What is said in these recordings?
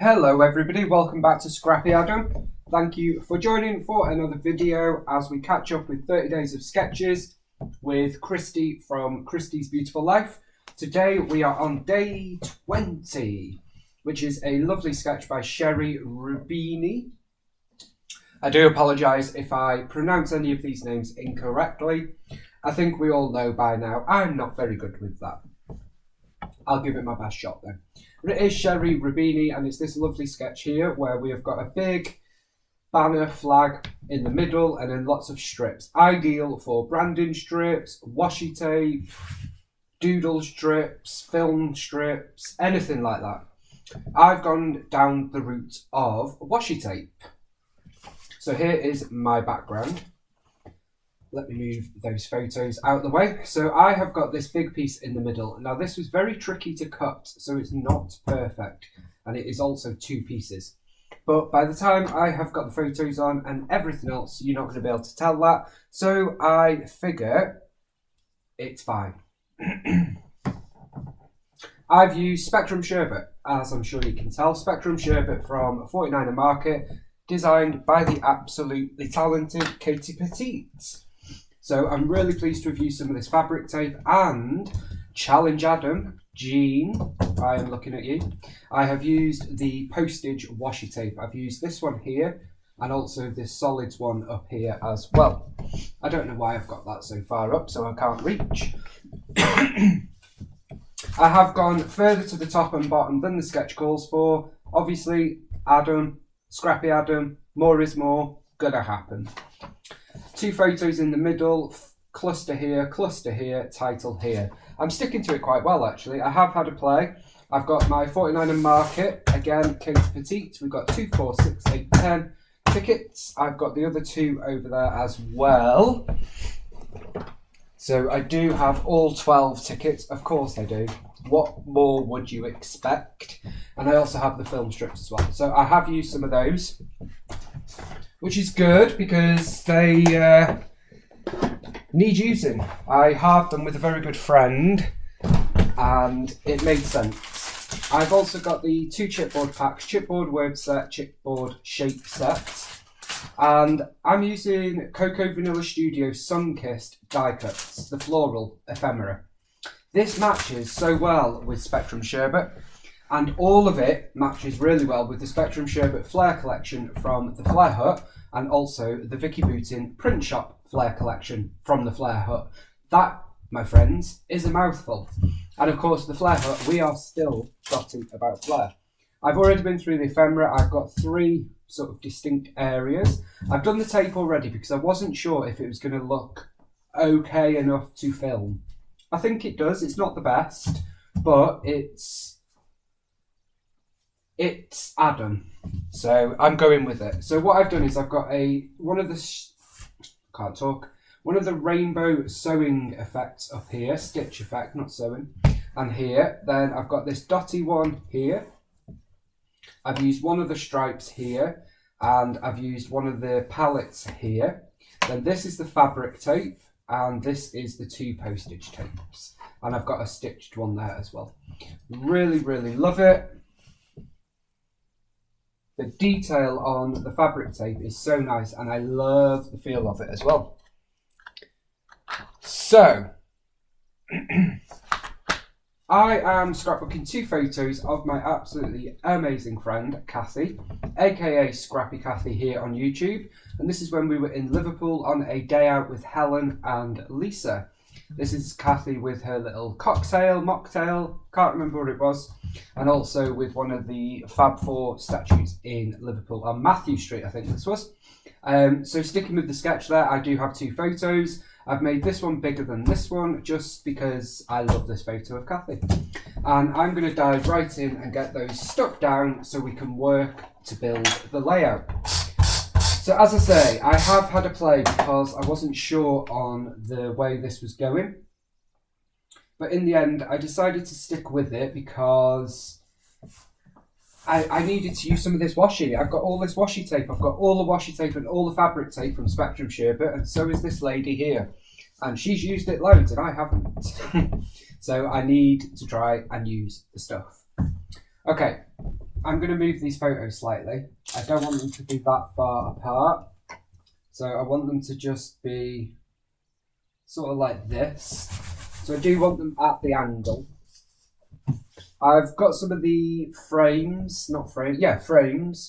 Hello everybody, welcome back to Scrappy Adam. Thank you for joining for another video as we catch up with 30 Days of Sketches with Christy from Christy's Beautiful Life. Today we are on day 20, which is a lovely sketch by Sherry Rubini. I do apologise if I pronounce any of these names incorrectly. I think we all know by now I'm not very good with that. I'll give it my best shot then. It is Sherry Rubini, and it's this lovely sketch here where we have got a big banner flag in the middle and then lots of strips. Ideal for branding strips, washi tape, doodle strips, film strips, anything like that. I've gone down the route of washi tape. So here is my background. Let me move those photos out of the way. So I have got this big piece in the middle. Now this was very tricky to cut, so it's not perfect. And it is also two pieces. But by the time I have got the photos on and everything else, you're not going to be able to tell that. So I figure it's fine. I've used Spectrum Sherbet, as I'm sure you can tell. Spectrum Sherbet from 49&Market, designed by the absolutely talented Katie Petite. So I'm really pleased to have used some of this fabric tape and Challenge Adam, Jean, I am looking at you. I have used the postage washi tape. I've used this one here and also this solids one up here as well. I don't know why I've got that so far up, so I can't reach. I have gone further to the top and bottom than the sketch calls for. Obviously, Adam, Scrappy Adam, more is more, gonna happen. Two photos in the middle, cluster here, title here. I'm sticking to it quite well actually. I have had a play. I've got my 49&Market, again, Katie Petite. We've got 2, 4, 6, 8, 10 tickets. I've got the other two over there as well. So I do have all 12 tickets, of course I do. What more would you expect? And I also have the film strips as well. So I have used some of those, which is good because they need using. I halved them with a very good friend and it made sense. I've also got the 2 chipboard packs, chipboard word set, chipboard shape set. And I'm using Cocoa Vanilla Studio Sunkissed die cuts, the floral ephemera. This matches so well with Spectrum Sherbet, and all of it matches really well with the Spectrum Sherbet Flare collection from the Flare Hut, and also the Vicky Bootin Print Shop Flare collection from the Flare Hut. That, my friends, is a mouthful. And of course, the Flare Hut, we are still dotting about Flare. I've already been through the ephemera. I've got 3 sort of distinct areas. I've done the tape already because I wasn't sure if it was going to look okay enough to film. I think it does. It's not the best, but it's Adam. So I'm going with it. So what I've done is I've got one of the rainbow sewing effects up here, stitch effect, not sewing, and here. Then I've got this dotty one here. I've used one of the stripes here, and I've used one of the palettes here. Then this is the fabric tape, and this is the 2 postage tapes. And I've got a stitched one there as well. Really, really love it. The detail on the fabric tape is so nice, and I love the feel of it as well. So, I am scrapbooking 2 photos of my absolutely amazing friend, Kathy, aka Scrappy Kathy here on YouTube. And this is when we were in Liverpool on a day out with Helen and Lisa. This is Kathy with her little mocktail, can't remember what it was. And also with one of the Fab Four statues in Liverpool on Matthew Street, I think this was. So sticking with the sketch there, I do have 2 photos. I've made this one bigger than this one just because I love this photo of Kathy. And I'm going to dive right in and get those stuck down so we can work to build the layout. So as I say, I have had a play because I wasn't sure on the way this was going. But in the end, I decided to stick with it because I needed to use some of this washi. I've got all this washi tape. I've got all the washi tape and all the fabric tape from Spectrum Sherbet, and so is this lady here. And she's used it loads and I haven't. So I need to try and use the stuff. Okay, I'm going to move these photos slightly. I don't want them to be that far apart. So I want them to just be sort of like this. So I do want them at the angle. I've got some of the frames,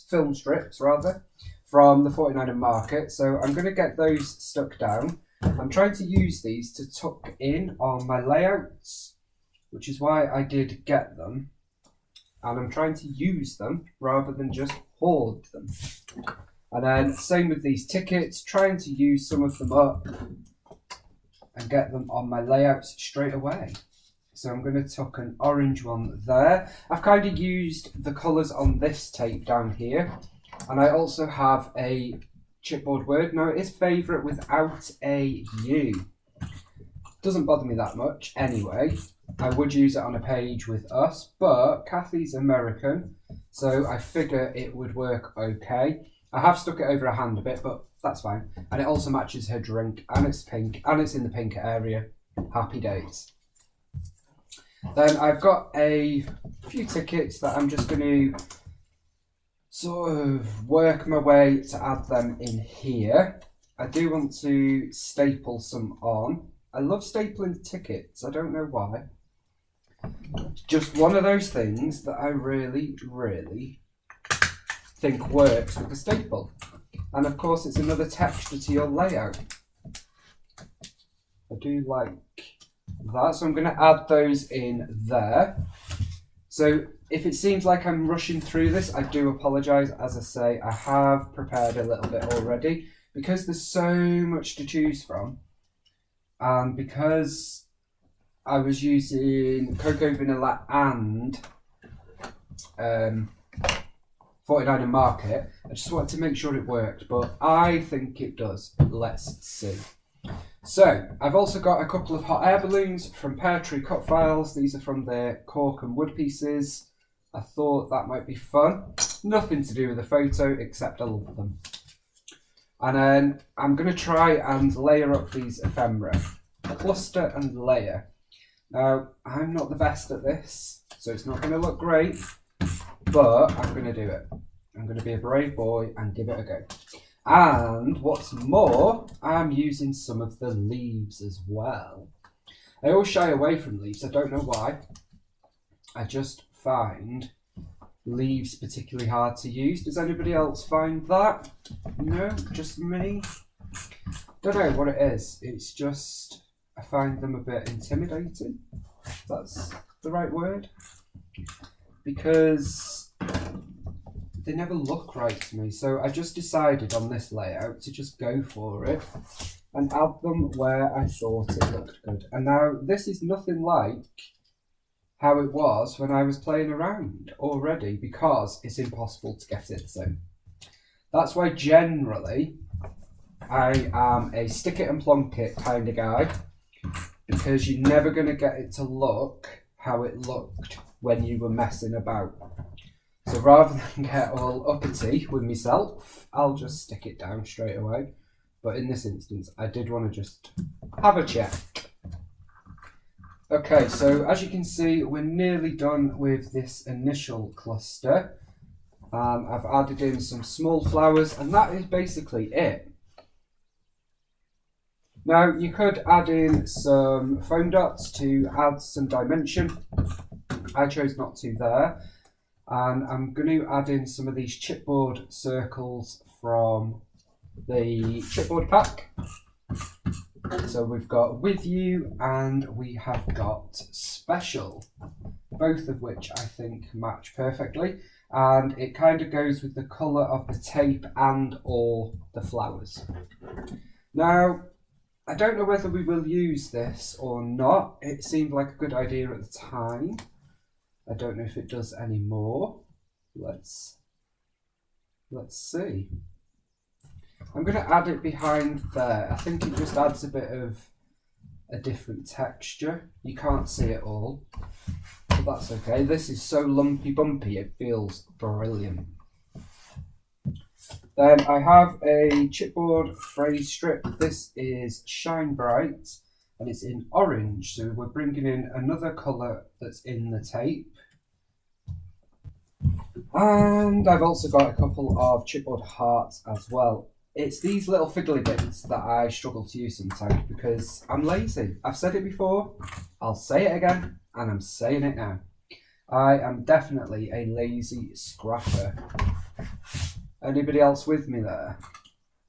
film strips rather, from the 49&Market. So I'm going to get those stuck down. I'm trying to use these to tuck in on my layouts, which is why I did get them. And I'm trying to use them rather than just hoard them. And then same with these tickets, trying to use some of them up and get them on my layouts straight away. So I'm going to tuck an orange one there. I've kind of used the colours on this tape down here. And I also have a chipboard word. Now it is favourite without a U. Doesn't bother me that much anyway. I would use it on a page with us, but Kathy's American, so I figure it would work okay. I have stuck it over her hand a bit, but that's fine. And it also matches her drink, and it's pink, and it's in the pink area. Happy days. Then I've got a few tickets that I'm just going to sort of work my way to add them in here. I do want to staple some on. I love stapling tickets, I don't know why. Just one of those things that I really, really think works with a staple. And of course it's another texture to your layout. I do like that, so I'm going to add those in there. So if it seems like I'm rushing through this, I do apologise. As I say, I have prepared a little bit already because there's so much to choose from. And because I was using cocoa vanilla and 49&Market, I just wanted to make sure it worked, but I think it does. Let's see. So I've also got a couple of hot air balloons from Pear Tree Cut Files. These are from their cork and wood pieces. I thought that might be fun. Nothing to do with the photo except I love them. And then I'm going to try and layer up these ephemera. Cluster and layer. Now, I'm not the best at this, so it's not going to look great, but I'm going to do it. I'm going to be a brave boy and give it a go. And what's more, I'm using some of the leaves as well. I always shy away from leaves, I don't know why. I just find leaves particularly hard to use. Does anybody else find that? No, just me? Don't know what it is. It's just, I find them a bit intimidating. If that's the right word. Because they never look right to me. So I just decided on this layout to just go for it and add them where I thought it looked good. And now this is nothing like how it was when I was playing around already, because it's impossible to get it so. That's why generally I am a stick it and plonk it kind of guy, because you're never going to get it to look how it looked when you were messing about. So rather than get all uppity with myself, I'll just stick it down straight away. But in this instance, I did want to just have a check. Okay, so as you can see, we're nearly done with this initial cluster. I've added in some small flowers, and that is basically it. Now, you could add in some foam dots to add some dimension. I chose not to there. And I'm going to add in some of these chipboard circles from the chipboard pack. So we've got With You and we have got Special, both of which I think match perfectly. And it kind of goes with the colour of the tape and or the flowers. Now, I don't know whether we will use this or not. It seemed like a good idea at the time. I don't know if it does any more. Let's see. I'm going to add it behind there. I think it just adds a bit of a different texture. You can't see it all, but that's okay. This is so lumpy bumpy, it feels brilliant. Then I have a chipboard phrase strip. This is Shine Bright and it's in orange. So we're bringing in another colour that's in the tape. And I've also got a couple of chipboard hearts as well. It's these little fiddly bits that I struggle to use sometimes because I'm lazy. I've said it before, I'll say it again, and I'm saying it now. I am definitely a lazy scrapper. Anybody else with me there?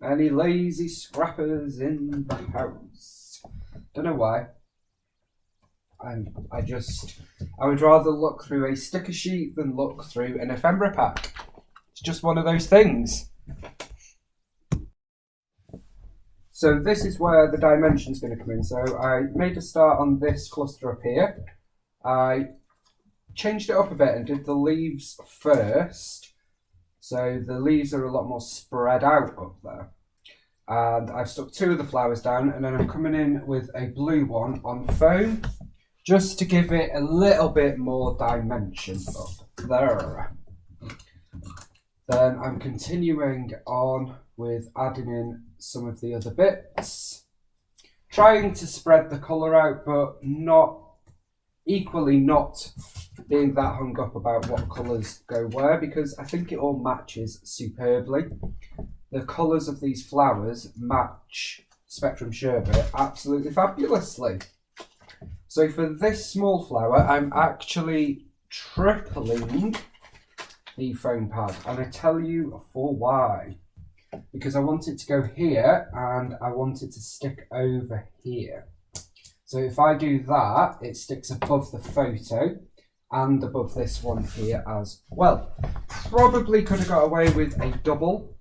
Any lazy scrappers in the house? Don't know why. I would rather look through a sticker sheet than look through an ephemera pack. It's just one of those things. So this is where the dimension's going to come in. So I made a start on this cluster up here. I changed it up a bit and did the leaves first. So the leaves are a lot more spread out up there. And I've stuck 2 of the flowers down, and then I'm coming in with a blue one on foam, just to give it a little bit more dimension up there. Then I'm continuing on with adding in some of the other bits, trying to spread the colour out, but not being that hung up about what colours go where, because I think it all matches superbly. The colours of these flowers match Spectrum Sherbet absolutely fabulously. So for this small flower, I'm actually tripling the foam pad, and I tell you for why. Because I want it to go here and I want it to stick over here. So if I do that, it sticks above the photo and above this one here as well. Probably could have got away with a double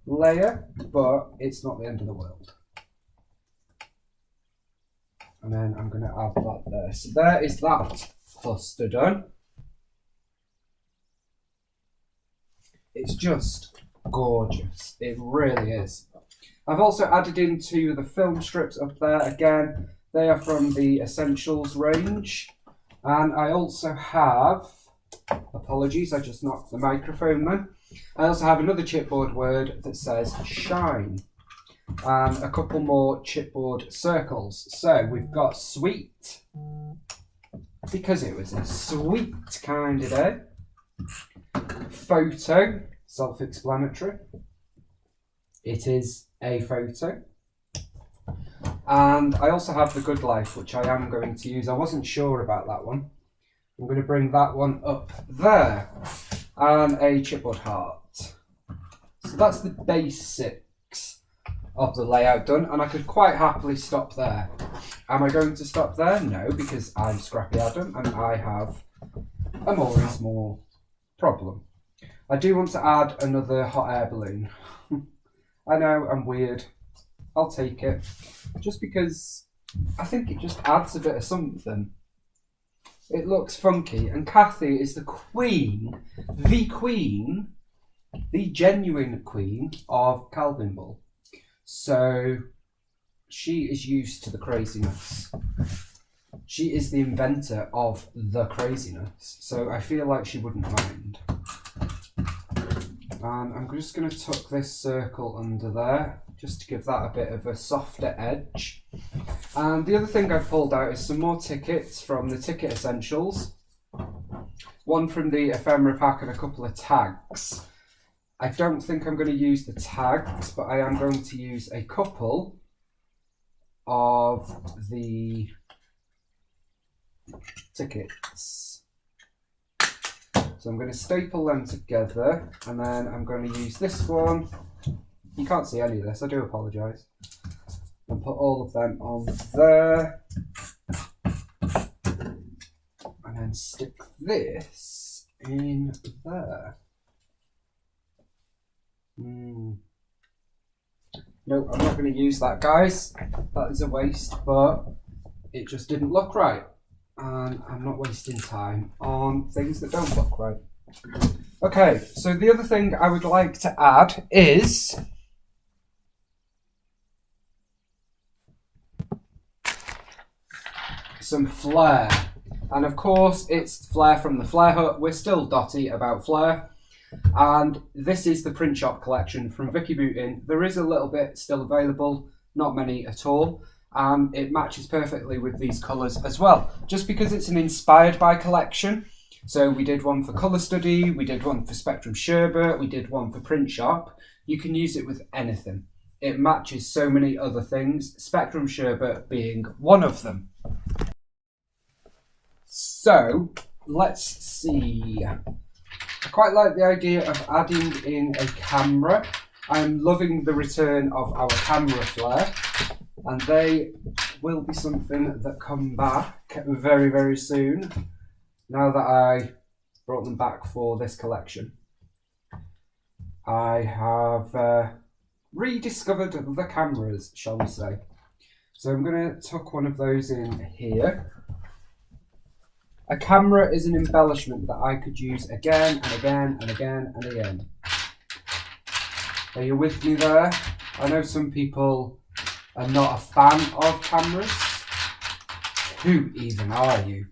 layer, but it's not the end of the world. And then I'm going to add that there. So there is that cluster done. It's just gorgeous. It really is. I've also added into the film strips up there. Again, they are from the Essentials range. And I also have, apologies, I just knocked the microphone then. I also have another chipboard word that says shine. And a couple more chipboard circles. So we've got sweet, because it was a sweet kind of day. Photo, self-explanatory. It is a photo. And I also have the good life, which I am going to use. I wasn't sure about that one. I'm going to bring that one up there. And a chipboard heart. So that's the basics of the layout done, and I could quite happily stop there. Am I going to stop there? No, because I'm Scrappy Adam and I have a more is more problem. I do want to add another hot air balloon. I know, I'm weird. I'll take it. Just because I think it just adds a bit of something. It looks funky, and Kathy is the queen, the genuine queen of Calvin Ball. So she is used to the craziness. She is the inventor of the craziness, so I feel like she wouldn't mind. And I'm just going to tuck this circle under there, just to give that a bit of a softer edge. And the other thing I've pulled out is some more tickets from the Ticket Essentials. One from the ephemera pack and a couple of tags. I don't think I'm going to use the tags, but I am going to use a couple of the tickets. So I'm going to staple them together, and then I'm going to use this one. You can't see any of this, I do apologise. And put all of them on there. And then stick this in there. No, I'm not going to use that, guys. That is a waste, but it just didn't look right. And I'm not wasting time on things that don't look right. Okay, so the other thing I would like to add is some flair. And of course, it's flair from the Flair Hut. We're still dotty about flair. And this is the print shop collection from Vicky Bootin. There is a little bit still available, not many at all. And it matches perfectly with these colours as well. Just because it's an inspired by collection, So we did one for colour study, we did one for Spectrum Sherbet, we did one for print shop. You can use it with anything. It matches so many other things, Spectrum Sherbet being one of them. So let's see. I quite like the idea of adding in a camera. I'm loving the return of our camera flare, and they will be something that come back very, very soon, now that I brought them back for this collection. I have rediscovered the cameras, shall we say. So I'm going to tuck one of those in here. A camera is an embellishment that I could use again and again and again and again. Are you with me there? I know some people are not a fan of cameras. Who even are you?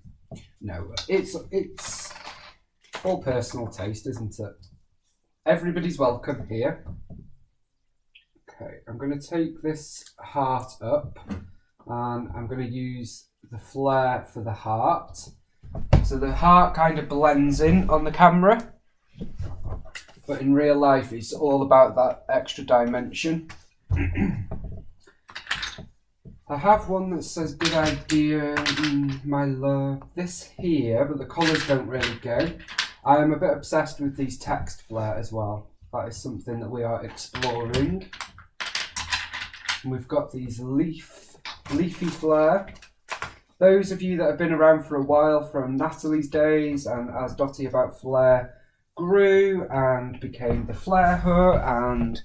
No, it's all personal taste, isn't it? Everybody's welcome here. Okay, I'm going to take this heart up and I'm going to use the flare for the heart. So the heart kind of blends in on the camera, but in real life it's all about that extra dimension. I have one that says good idea, my love. This here, but the colours don't really go. I am a bit obsessed with these text flare as well. That is something that we are exploring. And we've got these leafy flare. Those of you that have been around for a while from Natalie's days and as Dotty About Flare grew and became the flare hut and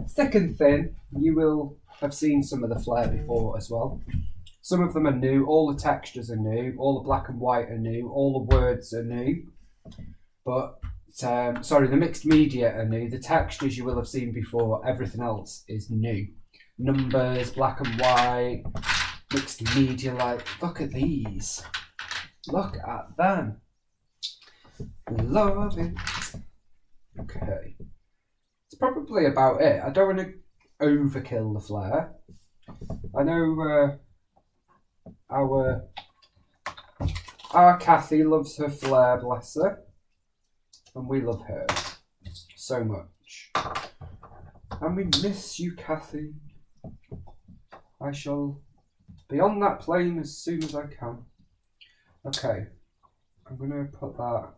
thick and thin, you will have seen some of the flare before as well. Some of them are new, all the textures are new, all the black and white are new, all the words are new. But, sorry, the mixed media are new. The textures you will have seen before, everything else is new. Numbers, black and white, mixed media, like, look at these. Look at them. Love it. Okay. It's probably about it. I don't want to overkill the flare. I know our Kathy loves her flare, bless her. And we love her so much. And we miss you, Kathy. I shall be on that plane as soon as I can. Okay, I'm going to put that.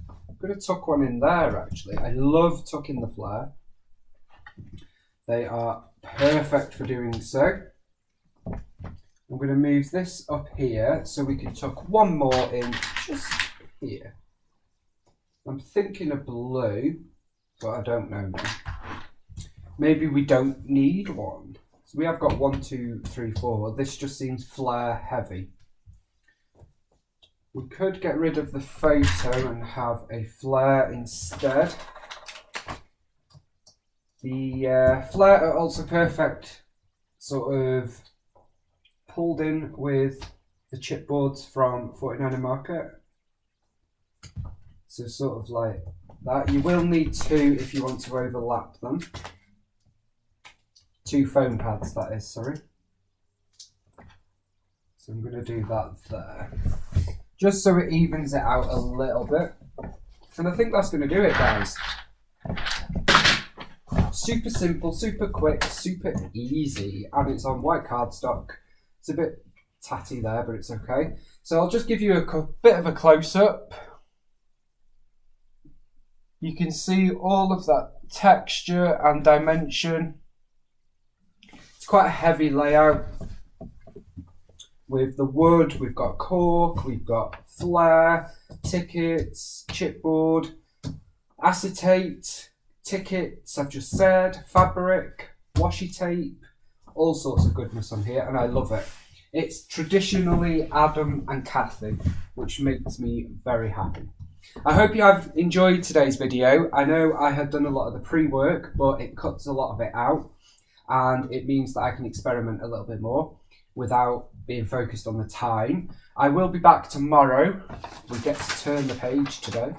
I'm going to tuck one in there actually. I love tucking the flare. They are perfect for doing so. I'm going to move this up here so we can tuck one more in just here. I'm thinking of blue, but I don't know now. Maybe we don't need one. So we have got 1, 2, 3, 4. This just seems flare heavy. We could get rid of the photo and have a flare instead. The flare are also perfect, sort of pulled in with the chipboards from 49&Market. So sort of like that. You will need 2 if you want to overlap them. 2 foam pads, that is, sorry. So I'm going to do that there. Just so it evens it out a little bit. And I think that's going to do it, guys. Super simple, super quick, super easy. And it's on white cardstock. It's a bit tatty there, but it's okay. So I'll just give you a bit of a close-up. You can see all of that texture and dimension. It's quite a heavy layout. With the wood, we've got cork, we've got flare, tickets, chipboard, acetate, tickets, I've just said, fabric, washi tape, all sorts of goodness on here, and I love it. It's traditionally Adam and Kathy, which makes me very happy. I hope you have enjoyed today's video. I know I have done a lot of the pre-work, but it cuts a lot of it out, and it means that I can experiment a little bit more without being focused on the time. I will be back tomorrow. We get to turn the page today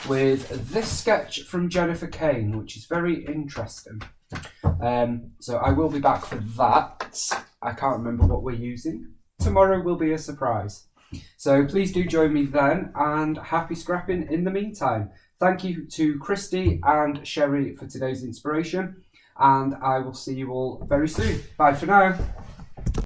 with this sketch from Jennifer Kane, which is very interesting. So I will be back for that. I can't remember what we're using. Tomorrow will be a surprise. So please do join me then, and happy scrapping in the meantime. Thank you to Christy and Sherry for today's inspiration, and I will see you all very soon. Bye for now.